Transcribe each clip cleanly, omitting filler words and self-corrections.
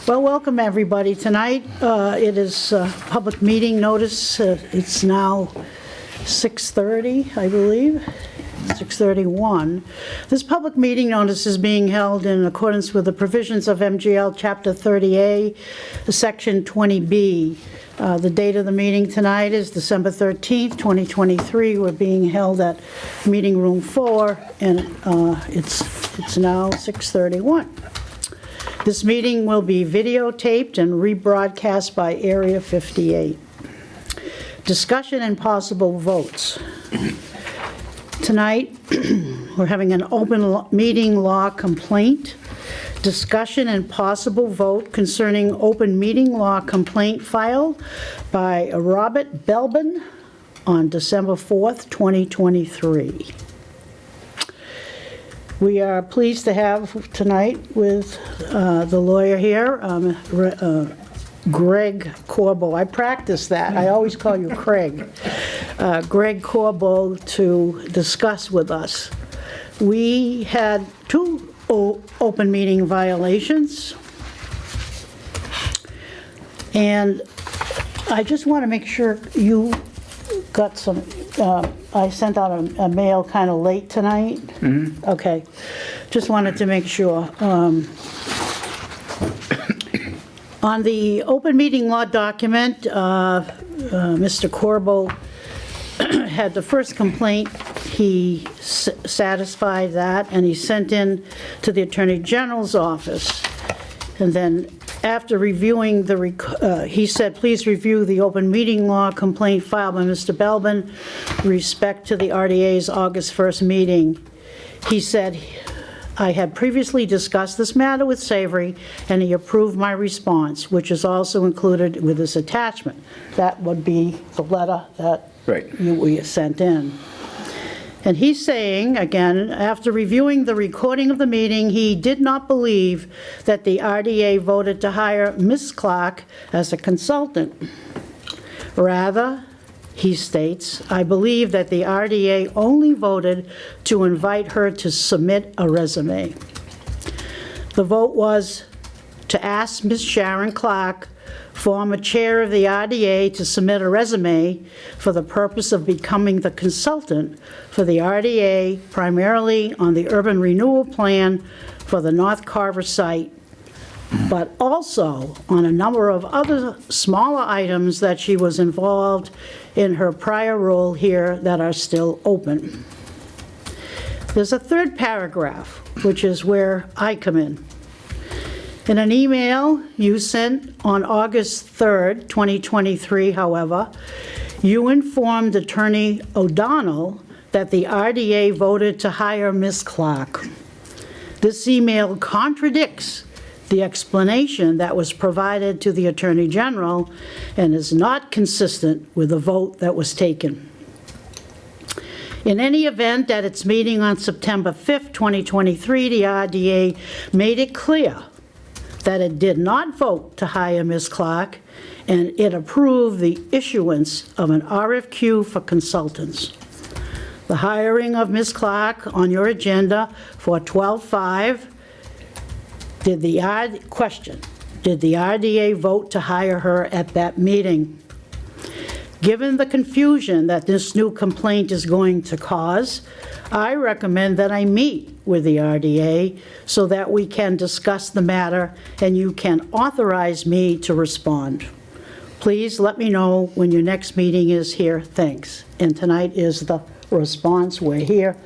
Well, welcome everybody. Tonight it is public meeting notice. It's now 6:30, I believe, 6:31. This public meeting notice is being held in accordance with the provisions of MGL Chapter 30A, Section 20B. The date of the meeting tonight is December 13th, 2023. We're being held at Meeting Room 4, and it's now 6:31. This meeting will be videotaped and rebroadcast by Area 58. Discussion and possible votes. Tonight, we're having an open meeting law complaint. Discussion and possible vote concerning open meeting law complaint filed by Robert Belbin on December 4th, 2023. We are pleased to have tonight with the lawyer here, Greg Corbo. I practice that. I always call you Craig. Greg Corbo to discuss with us. We had two open meeting violations, and I just want to make sure you got some. I sent out a mail kind of late tonight. Mm-hmm. Okay, just wanted to make sure. On the open meeting law document, Mr. Corbo had the first complaint. He satisfied that, and he sent in to the Attorney General's office. And then after reviewing he said, please review the open meeting law complaint filed by Mr. Belbin with respect to the RDA's August 1st meeting. He said, I had previously discussed this matter with Savory, and he approved my response, which is also included with this attachment. That would be the letter that we sent in. And he's saying, again, after reviewing the recording of the meeting, he did not believe that the RDA voted to hire Ms. Clark as a consultant. Rather, he states, I believe that the RDA only voted to invite her to submit a resume. The vote was to ask Ms. Sharon Clark, former chair of the RDA, to submit a resume for the purpose of becoming the consultant for the RDA, primarily on the urban renewal plan for the North Carver site, but also on a number of other smaller items that she was involved in her prior role here that are still open. There's a third paragraph, which is where I come in. In an email you sent on August 3rd, 2023, however, you informed Attorney O'Donnell that the RDA voted to hire Ms. Clark. This email contradicts the explanation that was provided to the Attorney General and is not consistent with the vote that was taken. In any event, at its meeting on September 5th, 2023, the RDA made it clear that it did not vote to hire Ms. Clark, and it approved the issuance of an RFQ for consultants. The hiring of Ms. Clark on your agenda for 12/5, did the RDA vote to hire her at that meeting? Given the confusion that this new complaint is going to cause, I recommend that I meet with the RDA so that we can discuss the matter and you can authorize me to respond. Please let me know when your next meeting is here. Thanks. And tonight is the response. We're here.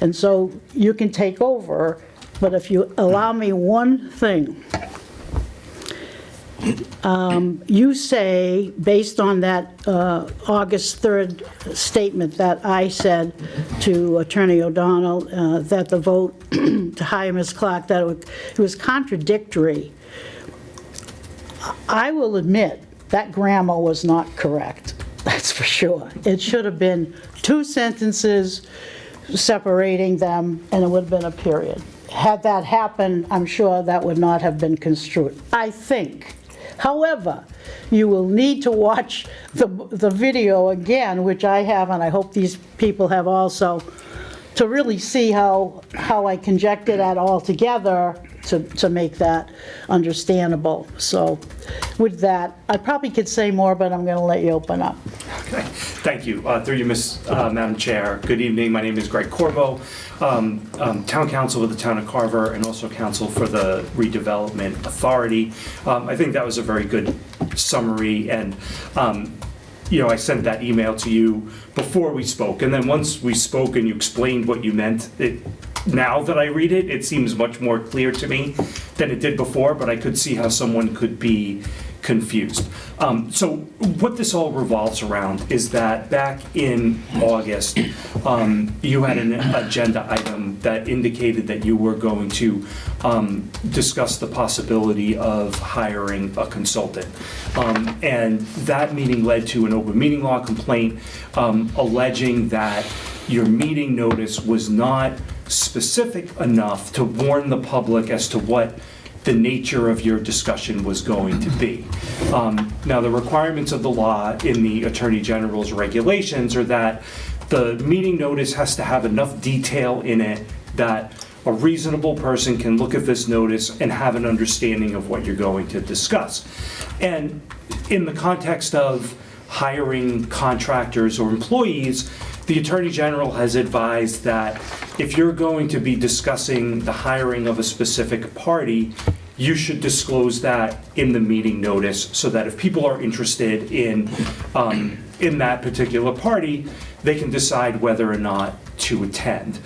And so you can take over, but if you allow me one thing. You say, based on that August 3rd statement that I said to Attorney O'Donnell, that the vote to hire Ms. Clark, that it was contradictory. I will admit that grammar was not correct. That's for sure. It should have been two sentences separating them, and it would have been a period. Had that happened, I'm sure that would not have been construed, I think. However, you will need to watch the video again, which I have, and I hope these people have also, to really see how I conjected that all together to make that understandable. So with that, I probably could say more, but I'm going to let you open up. Okay, thank you. Through you, Madam Chair. Good evening. My name is Greg Corbo, Town Council with the Town of Carver, and also Council for the Redevelopment Authority. I think that was a very good summary, and I sent that email to you before we spoke, and then once we spoke and you explained what you meant, now that I read it, it seems much more clear to me than it did before, but I could see how someone could be confused. So what this all revolves around is that back in August, you had an agenda item that indicated that you were going to discuss the possibility of hiring a consultant. And that meeting led to an open meeting law complaint alleging that your meeting notice was not specific enough to warn the public as to what the nature of your discussion was going to be. Now, the requirements of the law in the Attorney General's regulations are that the meeting notice has to have enough detail in it that a reasonable person can look at this notice and have an understanding of what you're going to discuss. And in the context of hiring contractors or employees, the Attorney General has advised that if you're going to be discussing the hiring of a specific party, you should disclose that in the meeting notice so that if people are interested in that particular party, they can decide whether or not to attend.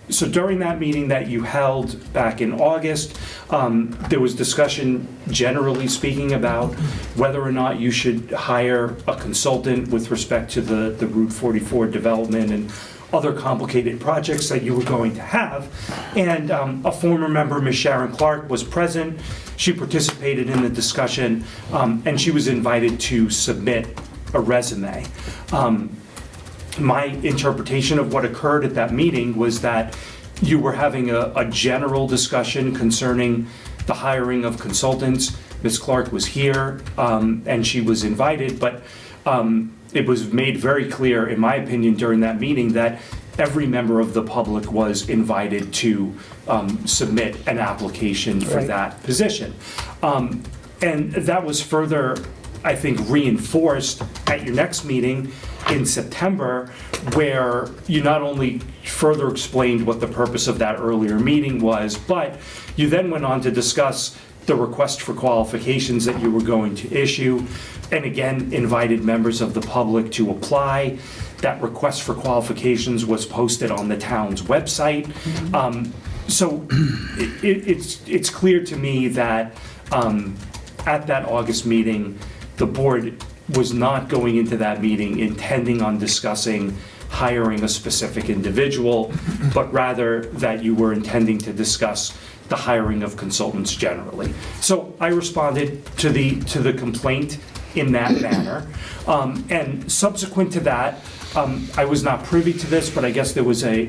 So during that meeting that you held back in August, there was discussion, generally speaking, about whether or not you should hire a consultant with respect to the Route 44 development and other complicated projects that you were going to have. And a former member, Ms. Sharon Clark, was present. She participated in the discussion, and she was invited to submit a resume. My interpretation of what occurred at that meeting was that you were having a general discussion concerning the hiring of consultants. Ms. Clark was here, and she was invited, but it was made very clear, in my opinion, during that meeting that every member of the public was invited to submit an application for that position. And that was further, I think, reinforced at your next meeting in September, where you not only further explained what the purpose of that earlier meeting was, but you then went on to discuss the request for qualifications that you were going to issue, and again invited members of the public to apply. That request for qualifications was posted on the town's website. So it's clear to me that at that August meeting, the board was not going into that meeting intending on discussing hiring a specific individual, but rather that you were intending to discuss the hiring of consultants generally. So I responded to the complaint in that manner. And subsequent to that, I was not privy to this, but I guess there was a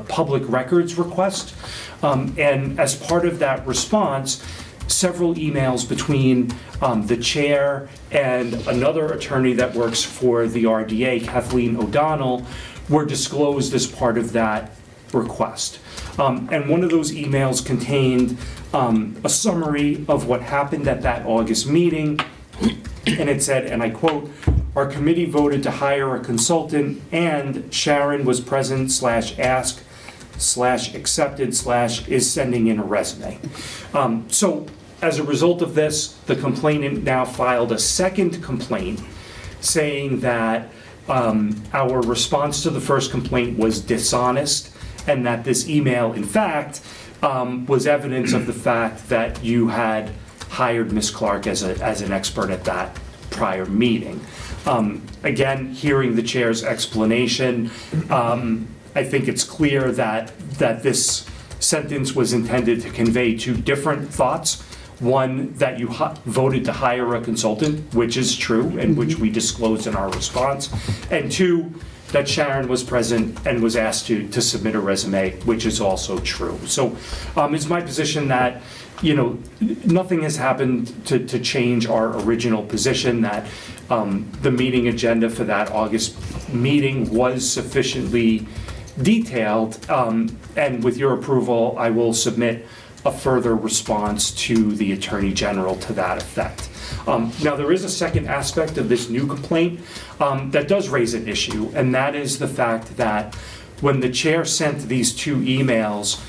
public records request. And as part of that response, several emails between the chair and another attorney that works for the RDA, Kathleen O'Donnell, were disclosed as part of that request. And one of those emails contained a summary of what happened at that August meeting. And it said, and I quote, "Our committee voted to hire a consultant and Sharon was present / asked / accepted / is sending in a resume." So as a result of this, the complainant now filed a second complaint saying that our response to the first complaint was dishonest, and that this email, in fact, was evidence of the fact that you had hired Ms. Clark as an expert at that prior meeting. Again, hearing the chair's explanation, I think it's clear that this sentence was intended to convey two different thoughts. One, that you voted to hire a consultant, which is true, and which we disclosed in our response. And two, that Sharon was present and was asked to submit a resume, which is also true. So it's my position that, nothing has happened to change our original position, that the meeting agenda for that August meeting was sufficiently detailed, and with your approval, I will submit a further response to the Attorney General to that effect. Now, there is a second aspect of this new complaint that does raise an issue, and that is the fact that when the chair sent these 2 emails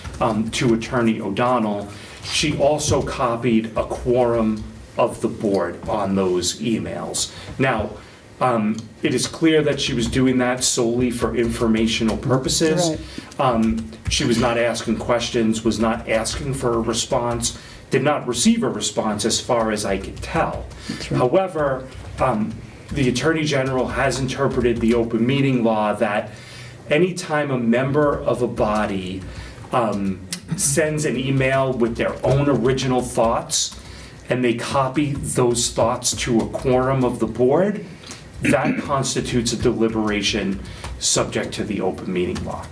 to Attorney O'Donnell, she also copied a quorum of the board on those emails. Now, it is clear that she was doing that solely for informational purposes. Right. She was not asking questions, was not asking for a response, did not receive a response as far as I could tell. Right. However, the Attorney General has interpreted the open meeting law that anytime a member of a body sends an email with their own original thoughts and they copy those thoughts to a quorum of the board, that constitutes a deliberation subject to the open meeting law.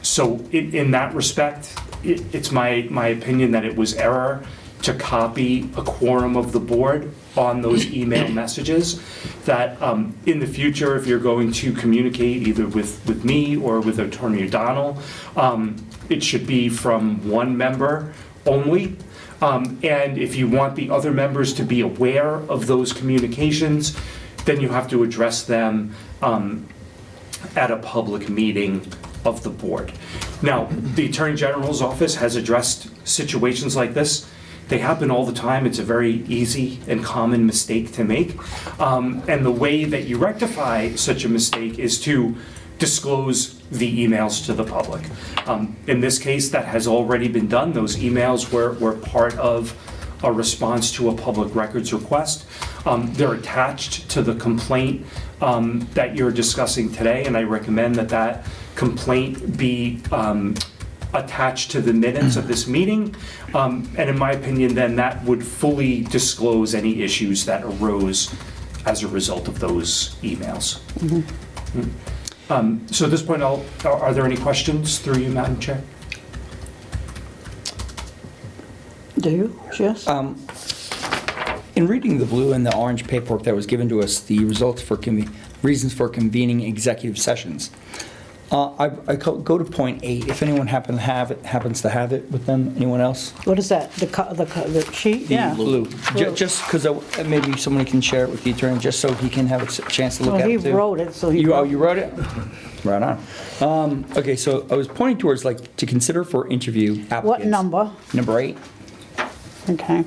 So in that respect, it's my opinion that it was error to copy a quorum of the board on those email messages, that in the future, if you're going to communicate either with me or with Attorney O'Donnell, it should be from one member only. And if you want the other members to be aware of those communications, then you have to address them at a public meeting of the board. Now, the Attorney General's office has addressed situations like this. They happen all the time. It's a very easy and common mistake to make. And the way that you rectify such a mistake is to disclose the emails to the public. In this case, that has already been done. Those emails were part of a response to a public records request. They're attached to the complaint that you're discussing today, and I recommend that complaint be attached to the minutes of this meeting. And in my opinion, then that would fully disclose any issues that arose as a result of those emails. So at this point, are there any questions through you, Madam Chair? Do you, Jess? In reading the blue and the orange paperwork that was given to us, the results for reasons for convening executive sessions, I go to point 8. If anyone happens to have it with them, anyone else? What is that, the sheet? The Yeah. blue. Just because maybe someone can share it with the attorney, just so he can have a chance to look Well, at he it too. wrote it, so he. You wrote it? Right on. Okay, so I was pointing towards to consider for interview applicants. What number? Number 8. Okay.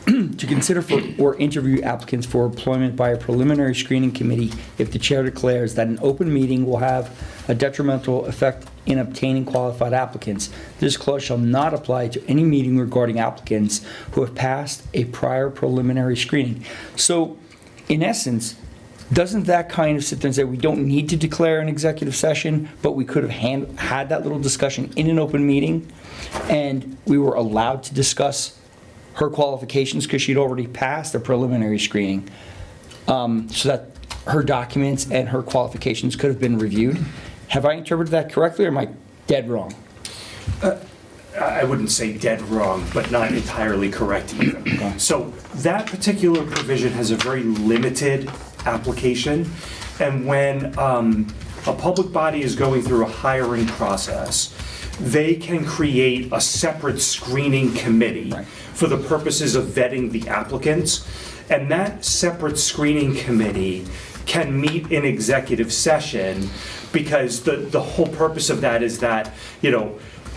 To consider for or interview applicants for employment by a preliminary screening committee if the chair declares that an open meeting will have a detrimental effect in obtaining qualified applicants. This clause shall not apply to any meeting regarding applicants who have passed a prior preliminary screening. So, in essence, doesn't that kind of sit there and say we don't need to declare an executive session, but we could have had that little discussion in an open meeting, and we were allowed to discuss her qualifications because she'd already passed a preliminary screening, so that her documents and her qualifications could have been reviewed? Have I interpreted that correctly, or am I dead wrong? I wouldn't say dead wrong, but not entirely correct either. So that particular provision has a very limited application, and when a public body is going through a hiring process, they can create a separate screening committee for the purposes of vetting the applicants, and that separate screening committee can meet in executive session, because the whole purpose of that is that,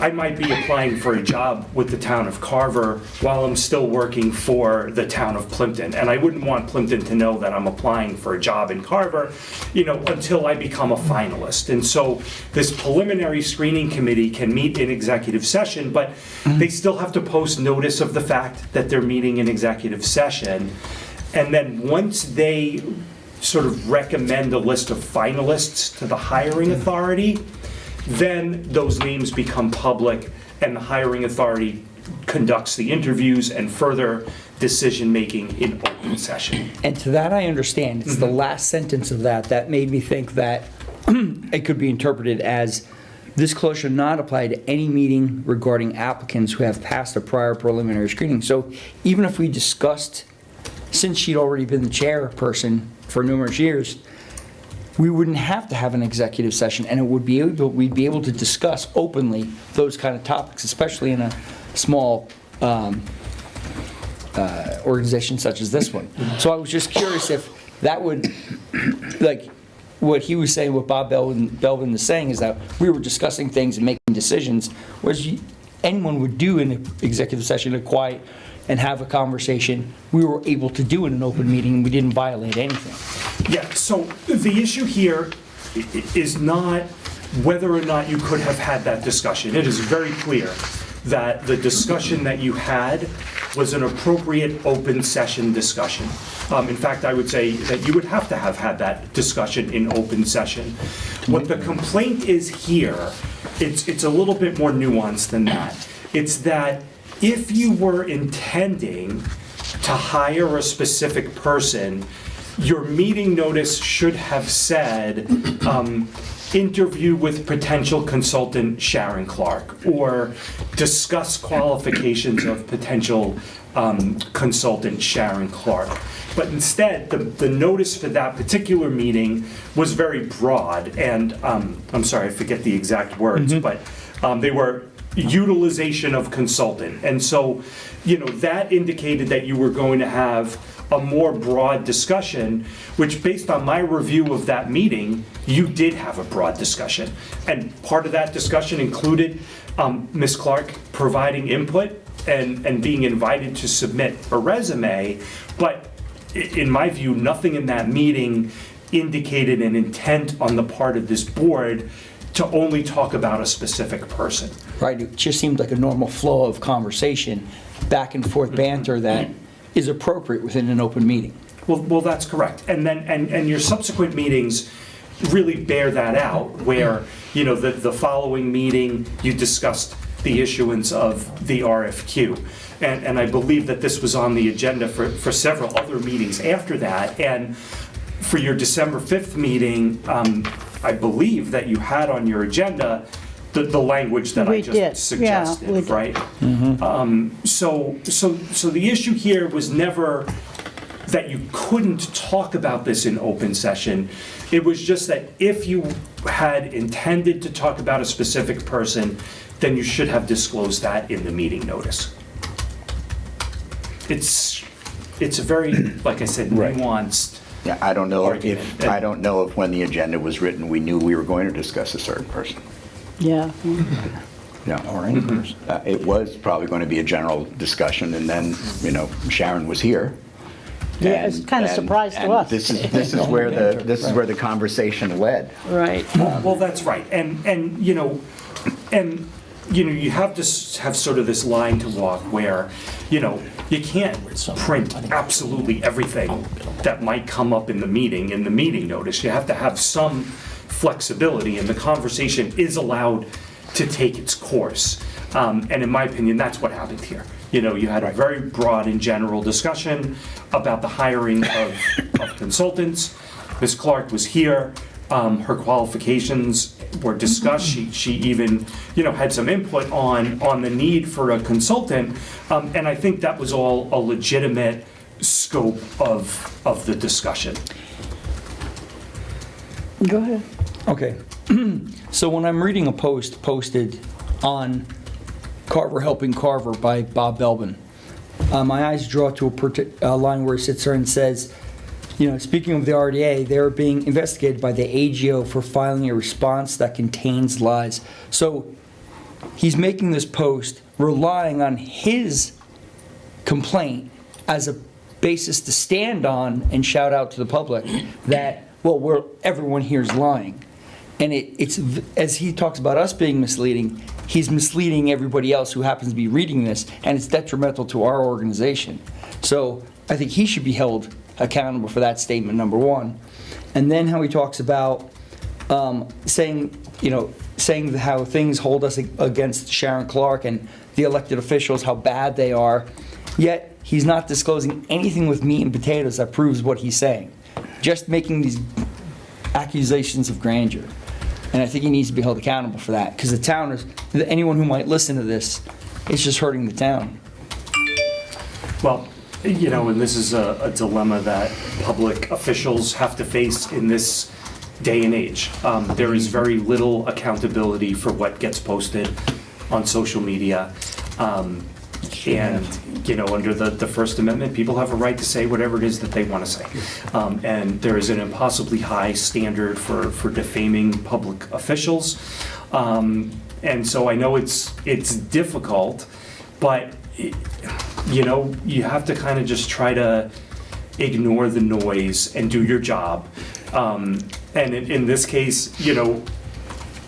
I might be applying for a job with the town of Carver while I'm still working for the town of Plimpton. And I wouldn't want Plimpton to know that I'm applying for a job in Carver, until I become a finalist. And so this preliminary screening committee can meet in executive session, but they still have to post notice of the fact that they're meeting in executive session. And then once they sort of recommend a list of finalists to the hiring authority, then those names become public, and the hiring authority conducts the interviews and further decision-making in open session. And to that I understand. It's the last sentence of that made me think that it could be interpreted as this clause should not apply to any meeting regarding applicants who have passed a prior preliminary screening. So even if we discussed, since she'd already been the chairperson for numerous years, we wouldn't have to have an executive session, and we'd be able to discuss openly those kind of topics, especially in small organization such as this one. So I was just curious if that would, like, what he was saying, what Bob Belvin is saying is that we were discussing things and making decisions, whereas anyone would do in an executive session, a quiet, and have a conversation, we were able to do in an open meeting, and we didn't violate anything. Yeah, so the issue here is not whether or not you could have had that discussion. It is very clear that the discussion that you had was an appropriate open session discussion. In fact, I would say that you would have to have had that discussion in open session. What the complaint is here, it's a little bit more nuanced than that. It's that if you were intending to hire a specific person, your meeting notice should have said, interview with potential consultant Sharon Clark, or discuss qualifications of potential consultant Sharon Clark. But instead, the notice for that particular meeting was very broad, and I'm sorry, I forget the exact words, but they were utilization of consultant. And so, that indicated that you were going to have a more broad discussion, which based on my review of that meeting, you did have a broad discussion. And part of that discussion included Ms. Clark providing input and being invited to submit a resume, but in my view, nothing in that meeting indicated an intent on the part of this board to only talk about a specific person. Right, it just seemed like a normal flow of conversation, back and forth banter that is appropriate within an open meeting. Well, that's correct. And then, and your subsequent meetings really bear that out, where, the following meeting, you discussed the issuance of the RFQ. And I believe that this was on the agenda for several other meetings after that. And for your December 5th meeting, I believe that you had on your agenda the language that I We just did, suggested, yeah, we did. right? So the issue here was never that you couldn't talk about this in open session. It was just that if you had intended to talk about a specific person, then you should have disclosed that in the meeting notice. It's a very, like I said, Right. nuanced. Yeah, I don't know Argument. if when the agenda was written, we knew we were going to discuss a certain person. Yeah. Yeah. Or any person. It was probably going to be a general discussion, and then, Sharon was here. Yeah, it's kind of And- surprise to and us. This is where the conversation led. Right. Well, that's right, and you have to have sort of this line to walk where, you can't print absolutely everything that might come up in the meeting notice. You have to have some flexibility, and the conversation is allowed to take its course. And in my opinion, that's what happened here. You had a very broad and general discussion about the hiring of consultants. Ms. Clark was here. Her qualifications were discussed. She even, had some input on the need for a consultant. And I think that was all a legitimate scope of the discussion. Go ahead. Okay, so when I'm reading a post posted on Carver Helping Carver by Bob Belvin, my eyes draw to a line where it sits there and says, speaking of the RDA, they're being investigated by the AGO for filing a response that contains lies. So he's making this post relying on his complaint as a basis to stand on and shout out to the public that, everyone here is lying. And it's, as he talks about us being misleading, he's misleading everybody else who happens to be reading this, and it's detrimental to our organization. So I think he should be held accountable for that statement, number one. And then how he talks about saying how things hold us against Sharon Clark and the elected officials, how bad they are, yet he's not disclosing anything with meat and potatoes that proves what he's saying. Just making these accusations of grandeur. And I think he needs to be held accountable for that, because the town is, anyone who might listen to this, it's just hurting the town. Well, and this is a dilemma that public officials have to face in this day and age. There is very little accountability for what gets posted on social media. And, under the First Amendment, people have a right to say whatever it is that they want to say. And there is an impossibly high standard for defaming public officials. And so I know it's difficult, but, you have to kind of just try to ignore the noise and do your job. And in this case,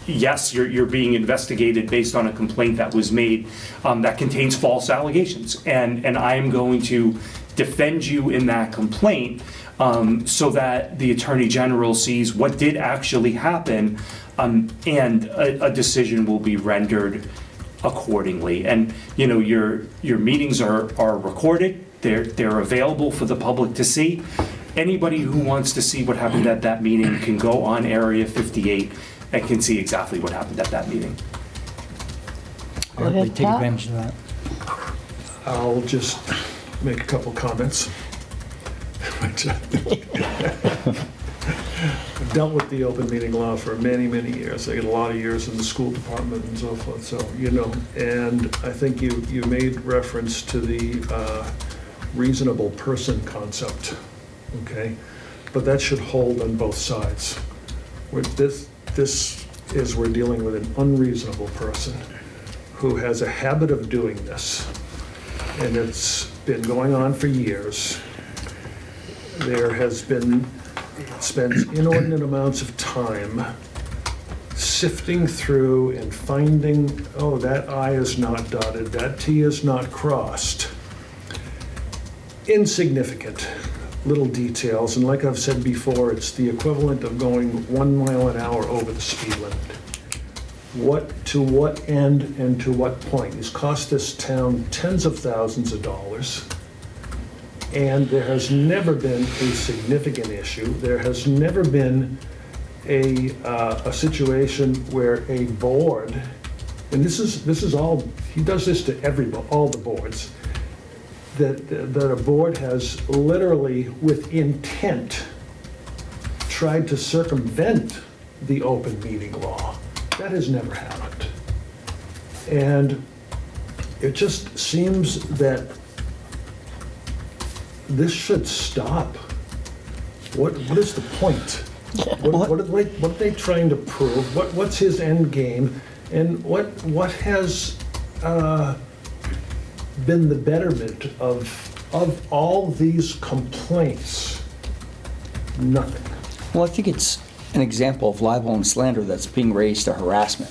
yes, you're being investigated based on a complaint that was made that contains false allegations. And I am going to defend you in that complaint so that the Attorney General sees what did actually happen, and a decision will be rendered accordingly. And, your meetings are recorded. They're available for the public to see. Anybody who wants to see what happened at that meeting can go on Area 58 and can see exactly what happened at that meeting. Go ahead, Take Pat. advantage of that. I'll just make a couple comments. I've dealt with the open meeting law for many, many years. I got a lot of years in the school department and so forth, so, and I think you made reference to the reasonable person concept, okay? But that should hold on both sides. We're dealing with an unreasonable person who has a habit of doing this, and it's been going on for years. There has been, spends inordinate amounts of time sifting through and finding, oh, that I is not dotted, that T is not crossed. Insignificant little details, and like I've said before, it's the equivalent of going 1 mile an hour over the speed limit. To what end and to what point? It's cost this town tens of thousands of dollars, and there has never been a significant issue. There has never been a situation where a board, and this is all, he does this to all the boards, that a board has literally, with intent, tried to circumvent the open meeting law. That has never happened. And it just seems that this should stop. What is the point? What are they trying to prove? What's his end game? And what has been the betterment of all these complaints? Nothing. Well, I think it's an example of libel and slander that's being raised to harassment.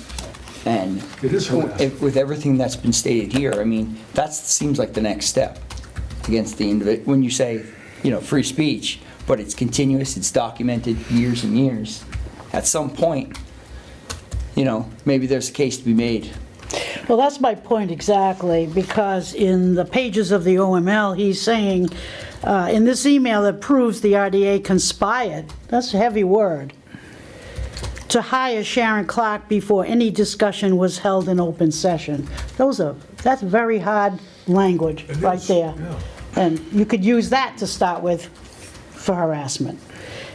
And It is harassment. with everything that's been stated here, I mean, that seems like the next step against the individual. When you say, free speech, but it's continuous, it's documented years and years. At some point, maybe there's a case to be made. Well, that's my point exactly, because in the pages of the OML, he's saying, in this email that proves the RDA conspired, that's a heavy word, to hire Sharon Clark before any discussion was held in open session. That's very hard language It right is, there. yeah. And you could use that to start with for harassment.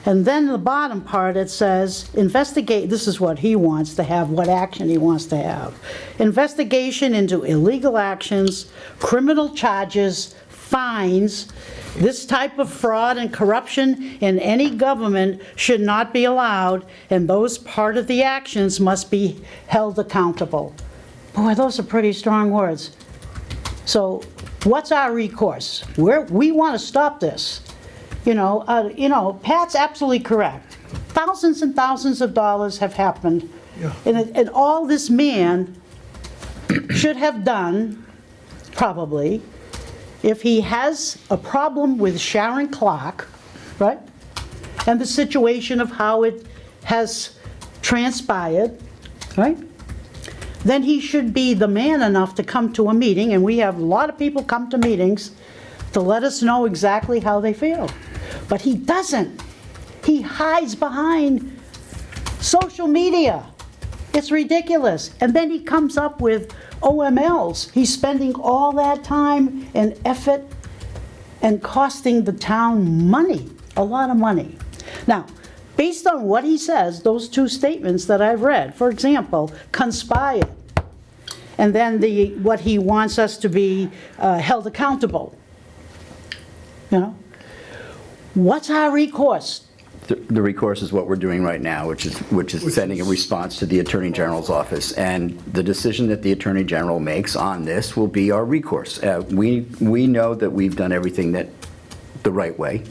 And then the bottom part, it says, investigate, this is what he wants to have, what action he wants to have. Investigation into illegal actions, criminal charges, fines. This type of fraud and corruption in any government should not be allowed, and those part of the actions must be held accountable. Boy, those are pretty strong words. So what's our recourse? We want to stop this. Pat's absolutely correct. Thousands and thousands of dollars have happened. Yeah. And all this man should have done, probably, if he has a problem with Sharon Clark, right? And the situation of how it has transpired, right? Then he should be the man enough to come to a meeting, and we have a lot of people come to meetings to let us know exactly how they feel. But he doesn't. He hides behind social media. It's ridiculous. And then he comes up with OMLs. He's spending all that time and effort and costing the town money, a lot of money. Now, based on what he says, those two statements that I've read, for example, conspired, and then what he wants us to be held accountable. You know? What's our recourse? The recourse is what we're doing right now, which is sending a response to the Attorney General's office. And the decision that the Attorney General makes on this will be our recourse. We know that we've done everything the right way.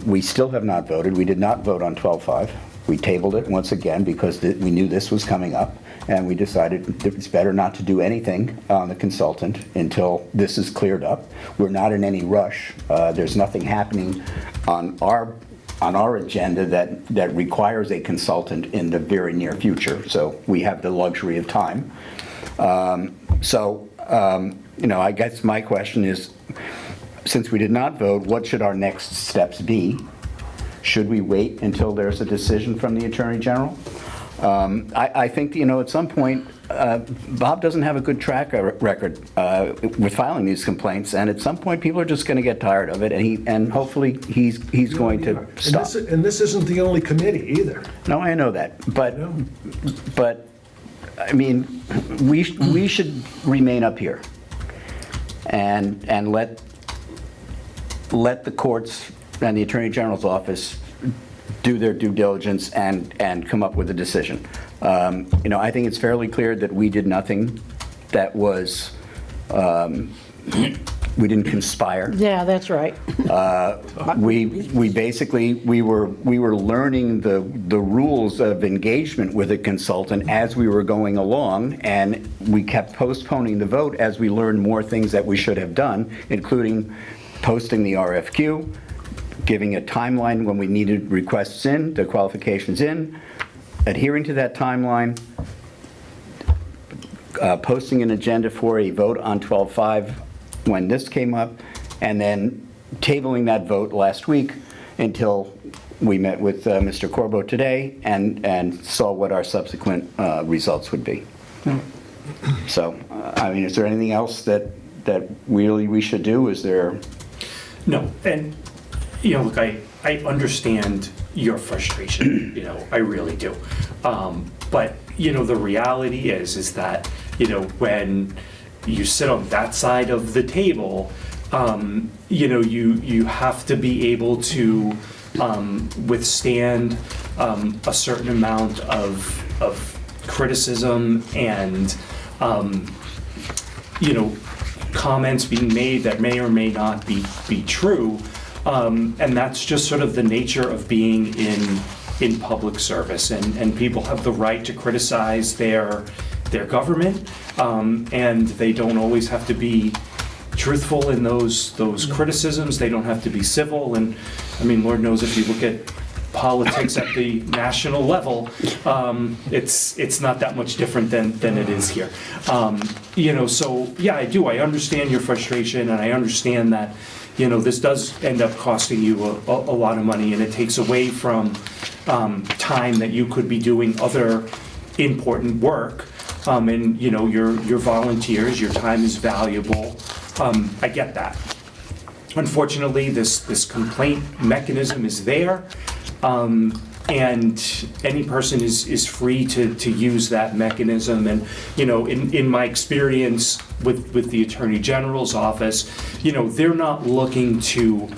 We still have not voted. We did not vote on 12.5. We tabled it once again because we knew this was coming up, and we decided that it's better not to do anything on the consultant until this is cleared up. We're not in any rush. There's nothing happening on our agenda that requires a consultant in the very near future, so we have the luxury of time. I guess my question is, since we did not vote, what should our next steps be? Should we wait until there's a decision from the Attorney General? I think, at some point, Bob doesn't have a good track record with filing these complaints, and at some point, people are just going to get tired of it, and hopefully, he's going to stop. And this isn't the only committee either. No, I know that, but I mean, we should remain up here and let the courts and the Attorney General's office do their due diligence and come up with a decision. I think it's fairly clear that we did nothing that was, we didn't conspire. Yeah, that's right. We basically, we were learning the rules of engagement with a consultant as we were going along, and we kept postponing the vote as we learned more things that we should have done, including posting the RFQ, giving a timeline when we needed requests in, the qualifications in, adhering to that timeline, posting an agenda for a vote on 12.5 when this came up, and then tabling that vote last week until we met with Mr. Corbo today and saw what our subsequent results would be. So, is there anything else that really we should do? Is there? No, and, look, I understand your frustration, I really do. But, the reality is that, when you sit on that side of the table, you have to be able to withstand a certain amount of criticism and, comments being made that may or may not be true. And that's just sort of the nature of being in public service. And people have the right to criticize their government, and they don't always have to be truthful in those criticisms. They don't have to be civil. And Lord knows if you look at politics at the national level, it's not that much different than it is here. So yeah, I do. I understand your frustration, and I understand that this does end up costing you a lot of money, and it takes away from time that you could be doing other important work. And your volunteers, your time is valuable. I get that. Unfortunately, this complaint mechanism is there, and any person is free to use that mechanism. And in my experience with the Attorney General's office, they're not looking to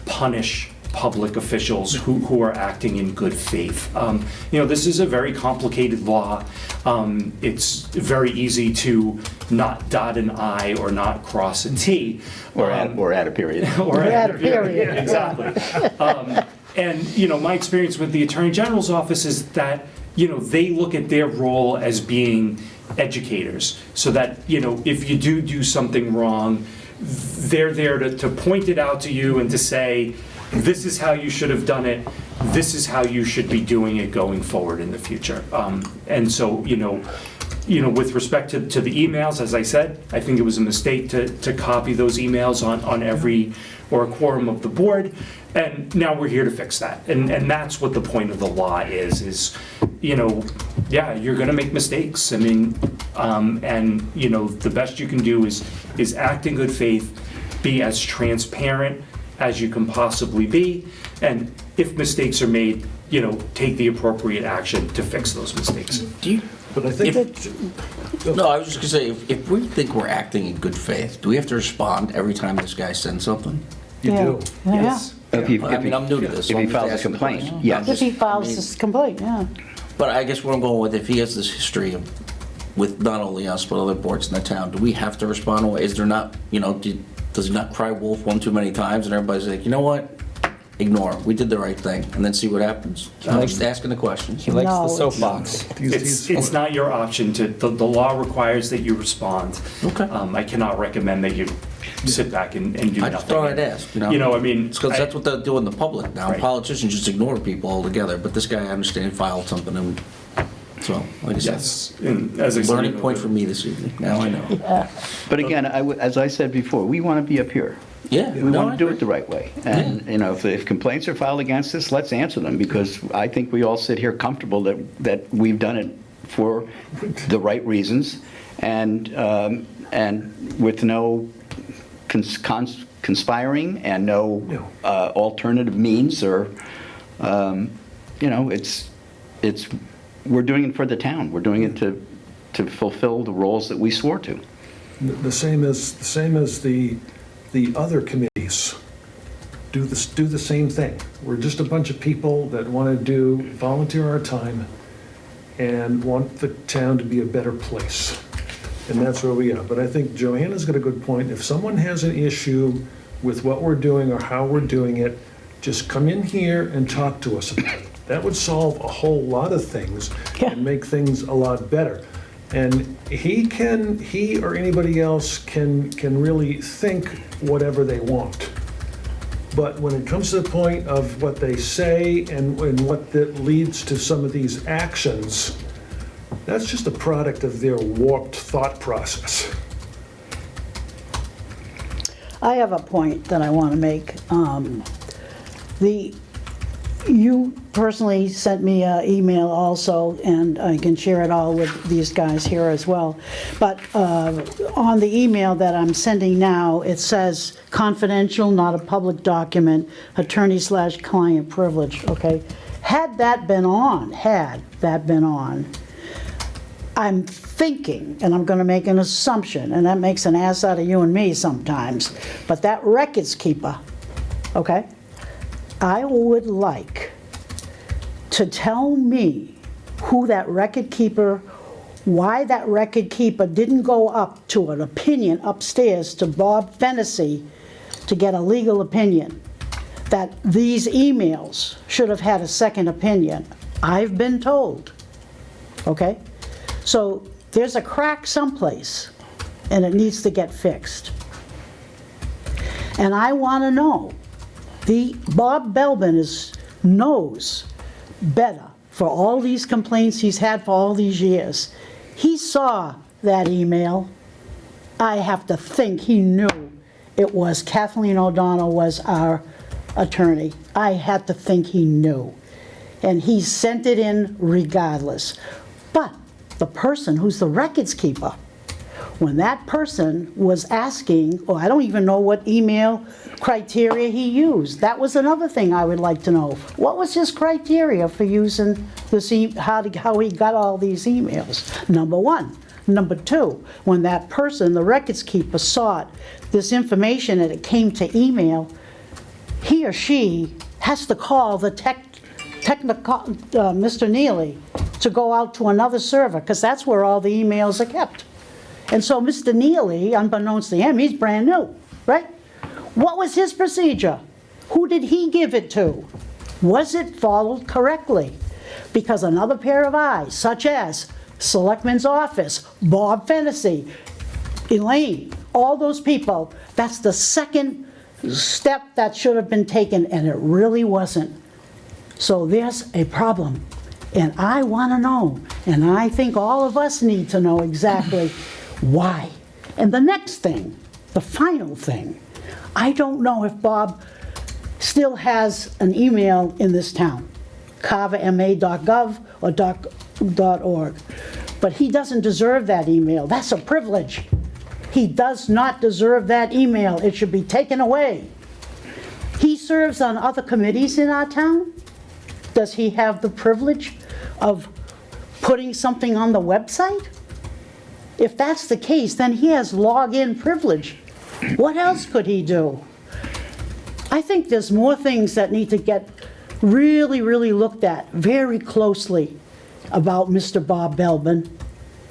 punish public officials who are acting in good faith. This is a very complicated law. It's very easy to not dot an I or not cross a T. Or add a period. Or add a period. Exactly. And, my experience with the Attorney General's office is that, they look at their role as being educators, so that, if you do something wrong, they're there to point it out to you and to say, this is how you should have done it, this is how you should be doing it going forward in the future. And so, with respect to the emails, as I said, I think it was a mistake to copy those emails on every, or a quorum of the board, and now we're here to fix that. And that's what the point of the law is, yeah, you're gonna make mistakes. And, the best you can do is act in good faith, be as transparent as you can possibly be, and if mistakes are made, take the appropriate action to fix those mistakes. But I think No, I was just gonna say, if we think we're acting in good faith, do we have to respond every time this guy sends something? you do. Yeah. If he- I mean, I'm new to this, so If he I'm just files a asking the complaint, question. yes. If he files I mean- this complaint, yeah. But I guess what I'm going with, if he has this history of, with not only us, but other boards in the town, do we have to respond? Or is there not, does he not cry wolf one too many times and everybody's like, you know what? Ignore him. We did the right thing, and then see what happens. I'm just asking the questions. He likes No, the it's- soapbox. It's not your option to, the law requires that you respond. Okay. I cannot recommend that you sit back and do nothing. I just thought I'd ask, You know, I mean. Because that's what they're doing in the public now. Right. Politicians just ignore people altogether, but this guy, I understand, filed something, and so, like I said, Yes, and as I said. learning point for me this evening. Now I know. But again, as I said before, we want to be up here. Yeah. We want to do it the right way. And, if complaints are filed against us, let's answer them, because I think we all sit here comfortable that we've done it for the right reasons and with no conspiring and no alternative means or, we're doing it for the town. We're doing it to fulfill the roles that we swore to. The same as the other committees do the same thing. We're just a bunch of people that want to volunteer our time and want the town to be a better place. And that's where we are. But I think Joanna's got a good point. If someone has an issue with what we're doing or how we're doing it, just come in here and talk to us about it. That would solve a whole lot of things and make things a lot better. And he or anybody else can really think whatever they want. But when it comes to the point of what they say and what that leads to some of these actions, that's just a product of their warped thought process. I have a point that I want to make. You personally sent me an email also, and I can share it all with these guys here as well. But on the email that I'm sending now, it says confidential, not a public document, attorney/client privilege, okay? Had that been on, I'm thinking, and I'm going to make an assumption, and that makes an ass out of you and me sometimes, but that records keeper, okay? I would like to tell me who that record keeper, why that record keeper didn't go up to an opinion upstairs to Bob Fennessy to get a legal opinion, that these emails should have had a second opinion. I've been told, okay? So there's a crack someplace, and it needs to get fixed. And I want to know, Bob Belbin knows better for all these complaints he's had for all these years. He saw that email. I have to think he knew it was Kathleen O'Donnell was our attorney. I had to think he knew. And he sent it in regardless. But the person who's the records keeper, when that person was asking, or I don't even know what email criteria he used. That was another thing I would like to know. What was his criteria for using this, how he got all these emails? Number one. Number two, when that person, the records keeper, sought this information and it came to email, he or she has to call the Mr. Neely to go out to another server, because that's where all the emails are kept. And so Mr. Neely, unbeknownst to him, he's brand new, right? What was his procedure? Who did he give it to? Was it followed correctly? Because another pair of eyes, such as Selectman's Office, Bob Fennessy, Elaine, all those people, that's the second step that should have been taken, and it really wasn't. So there's a problem, and I want to know, and I think all of us need to know exactly why. And the next thing, the final thing, I don't know if Bob still has an email in this town, carverma.gov or .org, but he doesn't deserve that email. That's a privilege. He does not deserve that email. It should be taken away. He serves on other committees in our town. Does he have the privilege of putting something on the website? If that's the case, then he has login privilege. What else could he do? I think there's more things that need to get really, really looked at very closely about Mr. Bob Belbin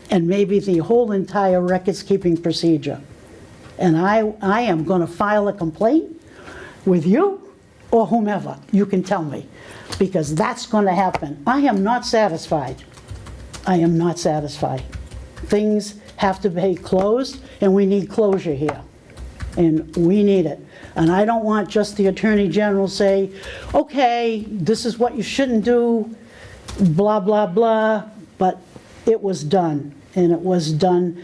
and maybe the whole entire records-keeping procedure. And I am going to file a complaint with you or whomever. You can tell me, because that's going to happen. I am not satisfied. I am not satisfied. Things have to be closed, and we need closure here. And we need it. And I don't want just the Attorney General say, okay, this is what you shouldn't do, blah, blah, blah, but it was done, and it was done.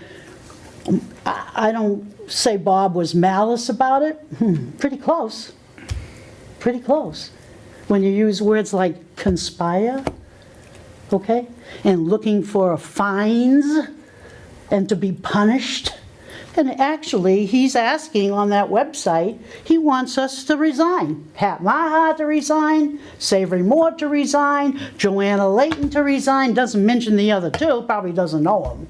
I don't say Bob was malice about it. Pretty close. Pretty close. When you use words like conspire, okay, and looking for fines and to be punished. And actually, he's asking on that website, he wants us to resign. Pat Maha to resign, Savory Moore to resign, Joanna Layton to resign, doesn't mention the other two, probably doesn't know them.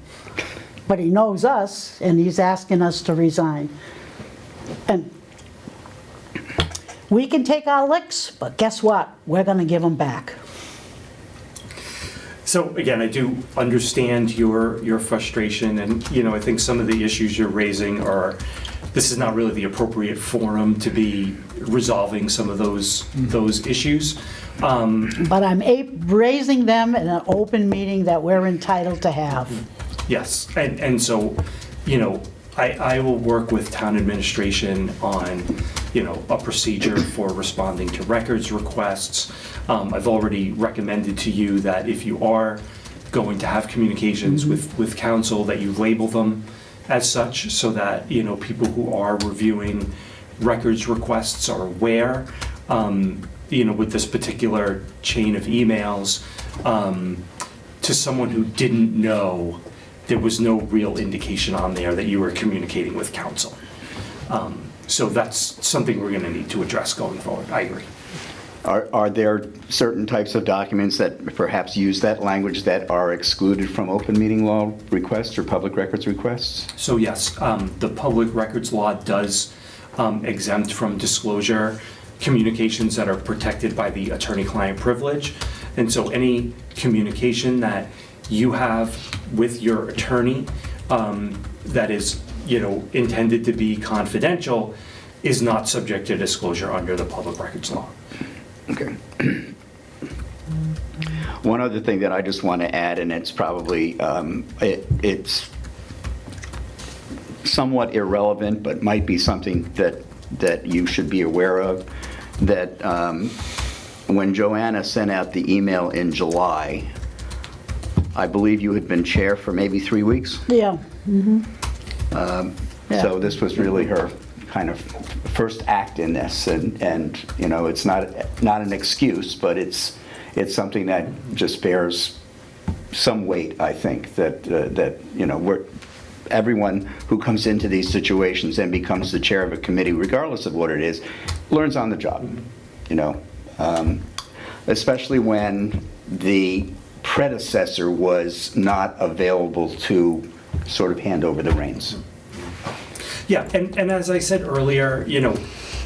But he knows us, and he's asking us to resign. And we can take our licks, but guess what? We're gonna give them back. So again, I do understand your frustration, and, you know, I think some of the issues you're raising are, this is not really the appropriate forum to be resolving some of those issues. But I'm raising them in an open meeting that we're entitled to have. Yes, and so, you know, I will work with town administration on, you know, a procedure for responding to records requests. I've already recommended to you that if you are going to have communications with council, that you label them as such, so that, you know, people who are reviewing records requests are aware, you know, with this particular chain of emails, to someone who didn't know, there was no real indication on there that you were communicating with council. So that's something we're gonna need to address going forward. I agree. Are there certain types of documents that perhaps use that language that are excluded from open meeting law requests or public records requests? So yes, the public records law does exempt from disclosure communications that are protected by the attorney-client privilege. And so any communication that you have with your attorney that is, you know, intended to be confidential is not subject to disclosure under the public records law. Okay. One other thing that I just want to add, and it's probably, it's somewhat irrelevant, but might be something that you should be aware of, that when Joanna sent out the email in July, I believe you had been chair for maybe 3 weeks. Yeah. So this was really her kind of first act in this, and you know, it's not an excuse, but it's something that just bears some weight. I think that you know, everyone who comes into these situations and becomes the chair of a committee, regardless of what it is, learns on the job. You know, especially when the predecessor was not available to sort of hand over the reins. Yeah, and as I said earlier, you know,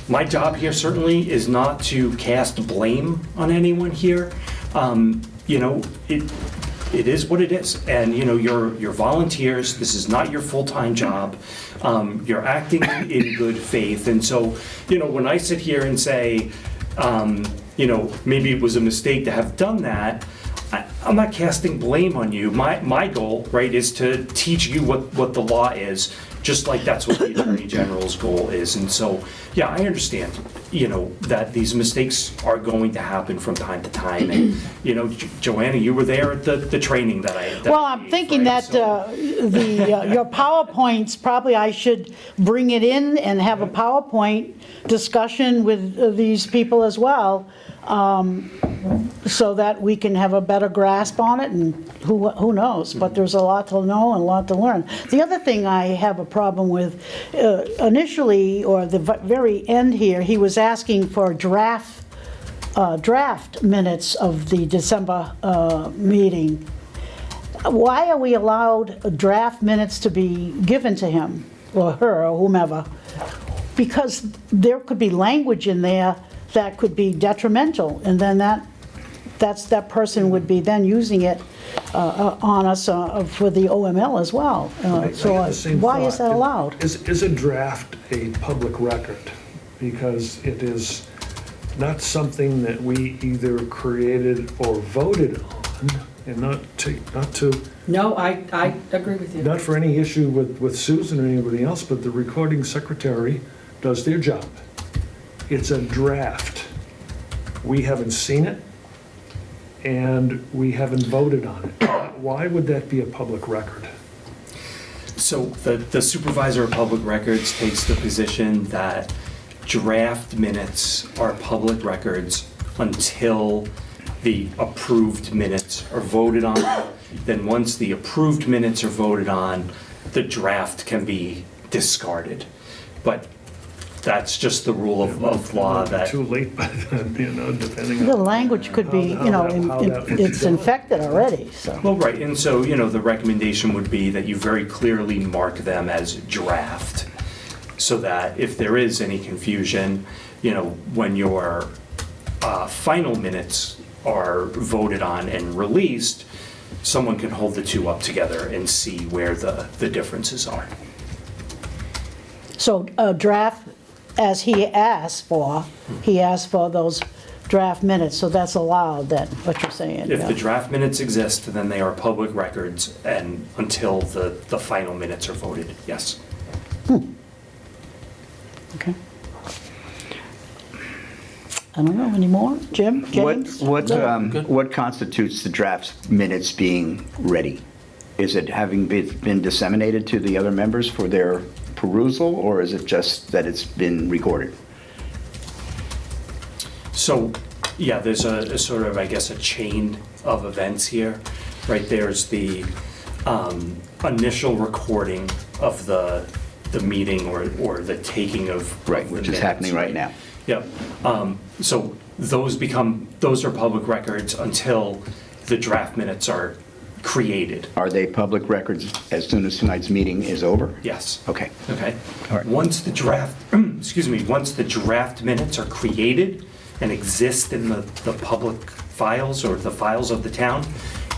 my job here certainly is not to cast blame on anyone here. You know, it is what it is, and you know, you're volunteers. This is not your full-time job. You're acting in good faith, and so, you know, when I sit here and say, you know, maybe it was a mistake to have done that, I'm not casting blame on you. My goal, right, is to teach you what the law is, just like that's what the Attorney General's goal is. And so, yeah, I understand, you know, that these mistakes are going to happen from time to time. And, you know, Joanna, you were there at the training that I Well, I'm thinking right? that your PowerPoints, probably I should bring it in and have a PowerPoint discussion with these people as well, so that we can have a better grasp on it, and who knows, but there's a lot to know and a lot to learn. The other thing I have a problem with, initially, or the very end here, he was asking for draft minutes of the December meeting. why are we allowed draft minutes to be given to him or her or whomever? Because there could be language in there that could be detrimental, and then that person would be then using it on us for the OML as well. I So had the same why is thought. that allowed? Is a draft a public record? Because it is not something that we either created or voted on, and not to, No, I agree with you. not for any issue with Susan or anybody else, but the recording secretary does their job. It's a draft. We haven't seen it, and we haven't voted on it. Why would that be a public record? So the supervisor of public records takes the position that draft minutes are public records until the approved minutes are voted on. Then once the approved minutes are voted on, the draft can be discarded. But that's just the rule of law that, Too late by then, depending The on. language could be, How that would it's go. infected already, so. well, right, and so, the recommendation would be that you very clearly mark them as draft, so that if there is any confusion, when your final minutes are voted on and released, someone can hold the two up together and see where the differences are. So a draft, as he asked for those draft minutes, so that's allowed then, what you're saying. If yeah. the draft minutes exist, then they are public records, and until the final minutes are voted, yes. Okay. I don't know, any more? Jim, James? What constitutes the draft minutes being ready? Is it having been disseminated to the other members for their perusal, or is it just that it's been recorded? So, yeah, there's a sort of, I guess, a chain of events here, right? There's the initial recording of the meeting or the taking of Right, the which is minutes, happening right now. Yep. So those are public records until the draft minutes are created. Are they public records as soon as tonight's meeting is over? Yes. Okay. Okay. All right. Once the draft, once the draft minutes are created and exist in the public files or the files of the town,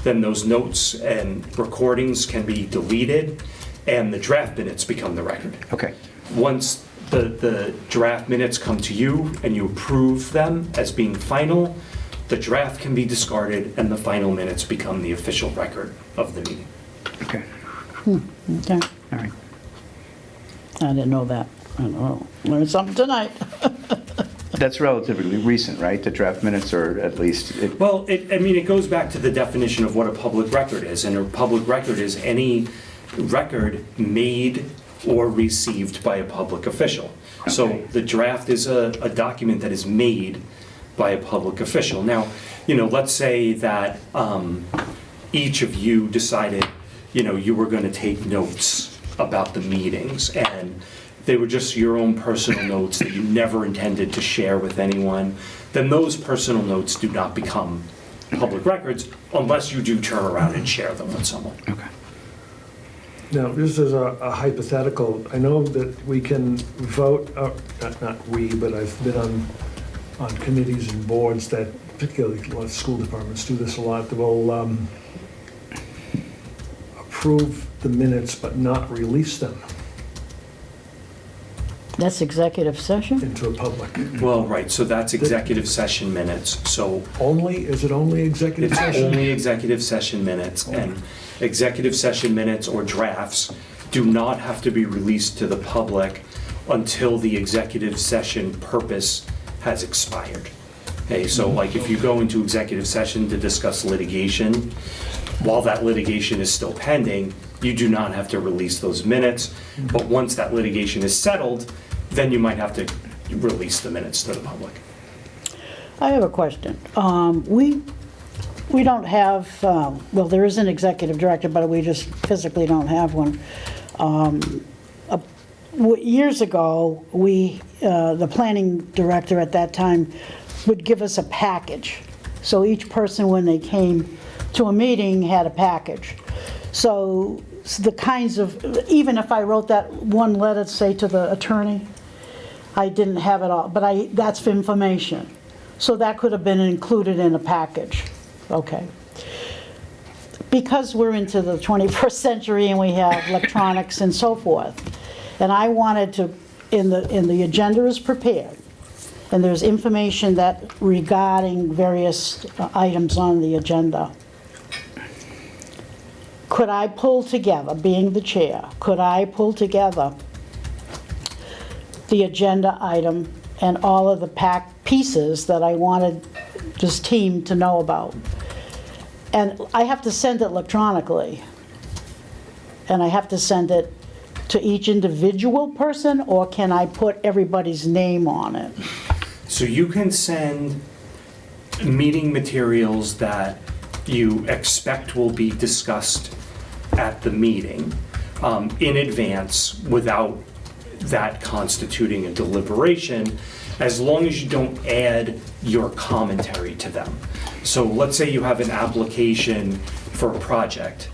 then those notes and recordings can be deleted and the draft minutes become the record. Okay. Once the draft minutes come to you and you approve them as being final, the draft can be discarded and the final minutes become the official record of the meeting. Okay. Okay, All right. I didn't know that. I don't know, learned something tonight. That's relatively recent, right? The draft minutes are at least, Well, it goes back to the definition of what a public record is, and a public record is any record made or received by a public official. So Okay. the draft is a document that is made by a public official. Now, let's say that each of you decided, you were going to take notes about the meetings, and they were just your own personal notes that you never intended to share with anyone, then those personal notes do not become public records unless you do turn around and share them with someone. okay. Now, this is a hypothetical. I know that we can vote, not we, but I've been on committees and boards that, particularly a lot of school departments do this a lot, that will approve the minutes but not release them That's executive session? into a public. Well, right, so that's executive session minutes, so Is it only executive it's session? only executive session minutes, and executive session minutes or drafts do not have to be released to the public until the executive session purpose has expired. Okay, so like if you go into executive session to discuss litigation, while that litigation is still pending, you do not have to release those minutes, but once that litigation is settled, then you might have to release the minutes to the public. I have a question. We don't have, well, there is an executive director, but we just physically don't have one. Years ago, the planning director at that time would give us a package. So each person, when they came to a meeting, had a package. So the kinds of, even if I wrote that one letter, say, to the attorney, I didn't have it all, but that's for information. So that could have been included in a package, okay. Because we're into the 21st century and we have electronics and so forth, and I wanted to, in the agenda is prepared, and there's information that regarding various items on the agenda. Could I pull together, being the chair, could I pull together the agenda item and all of the packed pieces that I wanted this team to know about? And I have to send it electronically. And I have to send it to each individual person, or can I put everybody's name on it? So you can send meeting materials that you expect will be discussed at the meeting in advance without that constituting a deliberation, as long as you don't add your commentary to them. So let's say you have an application for a project.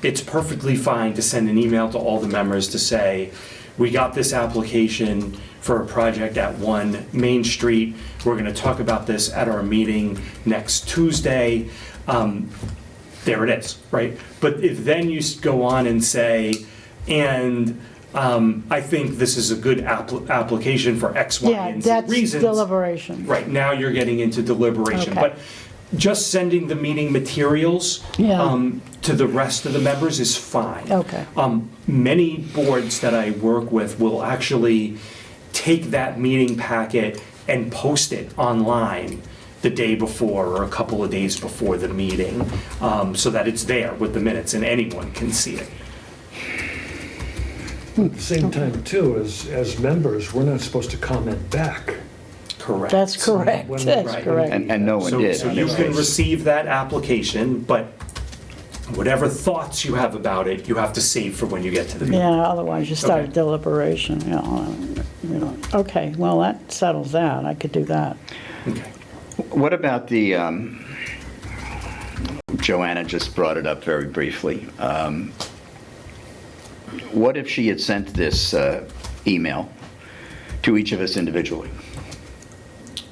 It's perfectly fine to send an email to all the members to say, we got this application for a project at 1 Main Street. We're going to talk about this at our meeting next Tuesday. There it is, right? But if then you go on and say, and I think this is a good application for X, Y, and Z Yeah, that's reasons. deliberation. Right, now you're getting into deliberation. Okay. But just sending the meeting materials Yeah. to the rest of the members is fine. Okay. Many boards that I work with will actually take that meeting packet and post it online the day before or a couple of days before the meeting, so that it's there with the minutes and anyone can see it. At the same time, too, as members, we're not supposed to comment back. Correct. That's correct, When- that's Right. correct. And no one did. So you can receive that application, but whatever thoughts you have about it, you have to save for when you get to the meeting. Yeah, otherwise you start a Okay. deliberation, Okay, well, that settles that, I could do that. Okay. What about the, Joanna just brought it up very briefly. What if she had sent this email to each of us individually?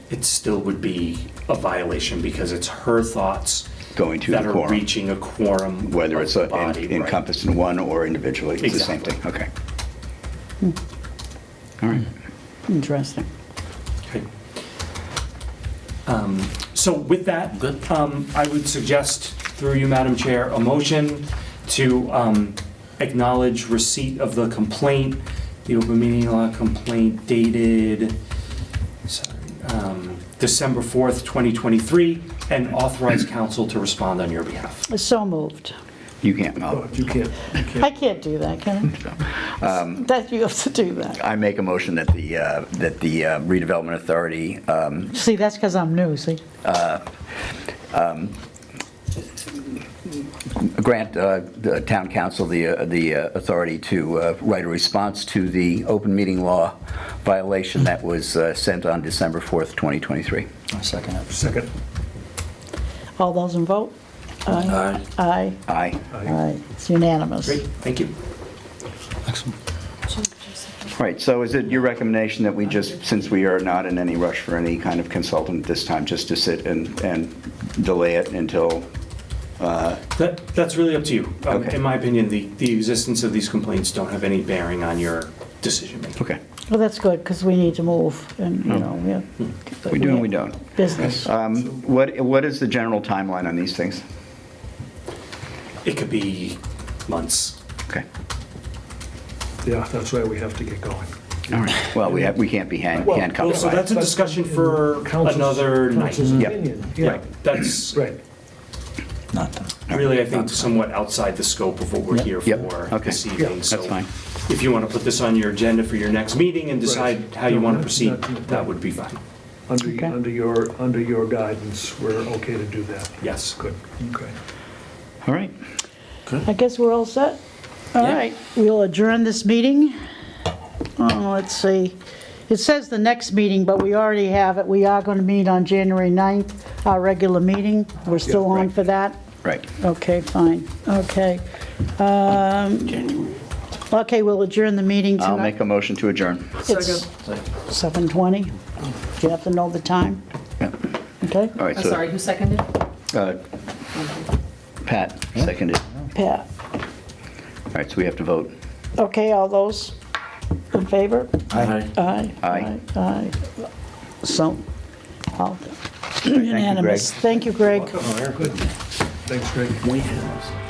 It still would be a violation because it's her thoughts Going to that the are quorum. reaching a quorum Whether of it's the body, right. encompassed in one or individually, it's the same Exactly. thing, okay. All right. Interesting. Okay. So with that, Good. I would suggest, through you, Madam Chair, a motion to acknowledge receipt of the complaint, the open meeting law complaint dated, December 4th, 2023, and authorize counsel to respond on your behalf. So moved. You can't, Oh, you can't. I can't do that, can I? That you have to do that. I make a motion that the Redevelopment Authority See, that's because I'm new, see? grant the town council the authority to write a response to the open meeting law violation that was sent on December 4th, 2023. I'll second it. Second. All those in vote? Aye. Aye. Aye. Aye. It's unanimous. Great, thank you. Excellent. Right, so is it your recommendation that we just, since we are not in any rush for any kind of consultant this time, just to sit and delay it until, That's really up to you. Okay. In my opinion, the existence of these complaints don't have any bearing on your decision-making. okay. Well, that's good, because we need to move, and, We do and we don't. Business. What is the general timeline on these things? It could be months. Okay. Yeah, that's why we have to get going. All right. Well, we can't be Well, handcuffed So by that's a it. discussion for Council's- another night. council's Yep. opinion, yeah, Right, that's right. Not done. really, I think, somewhat outside the scope of what we're here Yep. for Okay. this evening. That's So fine. if you want to put this on your agenda for your next meeting and decide how you No, want to not- proceed, not- that would be fine. Okay. Under your guidance, we're okay to do that. Yes. Good, okay. All right. I guess we're all set? All Yeah. right, we'll adjourn this meeting. Let's see. It says the next meeting, but we already have it. We are going to meet on January 9th, our regular meeting. We're still Yeah, on right. for that. Right. Okay, fine, okay. Okay, we'll adjourn the meeting I'll tonight. make a motion to adjourn. It's 7:20. Do you have to know the time? Yeah. Okay, All right, I'm so sorry, who seconded? Pat seconded. Pat. All right, so we have to vote. Okay, all those in favor? Aye. Aye. Aye. Aye. So, all you, unanimous. Thank you, Greg. Thanks, Greg. We have.